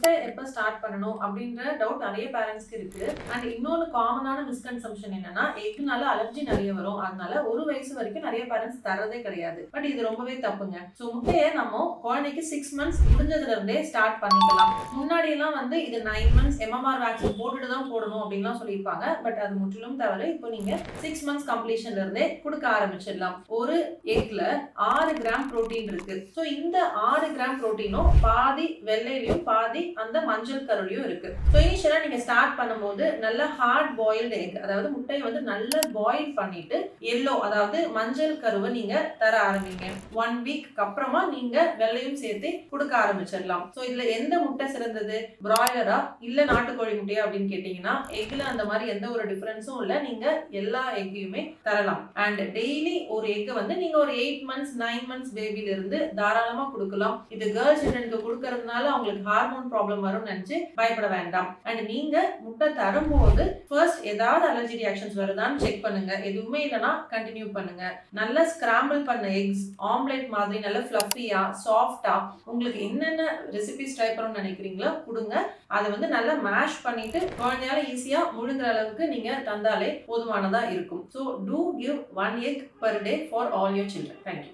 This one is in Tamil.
முட்டை எப்ப ஸ்டார்ட் பண்ணணும் அப்படின்ற டவுட் நிறைய பேரண்ட்ஸ்க்கு இருக்கு. அண்ட் இன்னொரு காமனான மிஸ்கன்செப்ஷன் என்னன்னா, எக்னால அலர்ஜி நிறைய வரும், அதனால ஒரு வயசு வரைக்கும் நிறைய பேரண்ட்ஸ் தரதே கிடையாது. பட் இது ரொம்பவே தப்புங்க. ஸோ முட்டையை நம்ம குழந்தைக்கு 6 months முடிஞ்சதுல இருந்தே ஸ்டார்ட் பண்ணிக்கலாம். முன்னாடி எல்லாம் வந்து இது 9 months MMR வேக்சின் போட்டுட்டு தான் போடணும் அப்படின்லாம் சொல்லியிருப்பாங்க. பட் அது முற்றிலும் தவறு. இப்போ நீங்க 6 months கம்ப்ளீஷன்ல இருந்தே கொடுக்க ஆரம்பிச்சிடலாம். ஒரு எக்ல 6 கிராம் புரோட்டீன் இருக்கு. ஸோ இந்த 6 கிராம் புரோட்டீனும் பாதி வெள்ளையிலையும் பாதி அந்த மஞ்சள் கருலையும் இருக்கு. ஸோ இனிஷியலா நீங்க ஸ்டார்ட் பண்ணும்போது நல்ல ஹார்ட் பாயில்டு எக், அதாவது முட்டையை வந்து நல்லா பாயில் பண்ணிட்டு எல்லோ அதாவது மஞ்சள் கருவை நீங்க தர ஆரம்பிங்க. 1 week அப்புறமா நீங்க வெள்ளையும் சேர்த்து கொடுக்க ஆரம்பிச்சிடலாம். ஸோ இதுல எந்த முட்டை சிறந்தது, பிராய்லரா இல்ல நாட்டுக்கோழி முட்டையா அப்படின்னு கேட்டீங்கன்னா, எக்ல அந்த மாதிரி எந்த ஒரு டிஃபரன்ஸும் இல்ல. நீங்க எல்லா எக்கையுமே தரலாம். அண்ட் டெய்லி ஒரு எக் வந்து நீங்க ஒரு 8 months 9 months பேபில இருந்து தாராளமா கொடுக்கலாம். இது கேர்ள் சில்ட்ரனுக்கு கொடுக்கறதுனால அவங்களுக்கு ஹார்மோன் ப்ராப்ளம் வரும்னு நினைச்சு பயப்பட வேண்டாம். அண்ட் நீங்க முட்டை தரும்போது ஃபர்ஸ்ட் ஏதாவது அலர்ஜி ரியாக்ஷன்ஸ் வருதான்னு செக் பண்ணுங்க. எதுவுமே இல்லைன்னா கண்டினியூ பண்ணுங்க. நல்லா ஸ்கிராம்பிள் பண்ண எக்ஸ் ஆம்லெட் மாதிரி நல்ல ஃப்ளஃபியா சாஃப்டா உங்களுக்கு என்னென்ன ரெசிபிஸ் ட்ரை பண்ணணும்னு நினைக்கிறீங்களோ கொடுங்க. அதை வந்து நல்லா மேஷ் பண்ணிட்டு குழந்தையால ஈஸியா முழுங்குற அளவுக்கு நீங்க தந்தாலே போதுமானதா இருக்கும். So to give 1 egg per day for all your children. Thank you.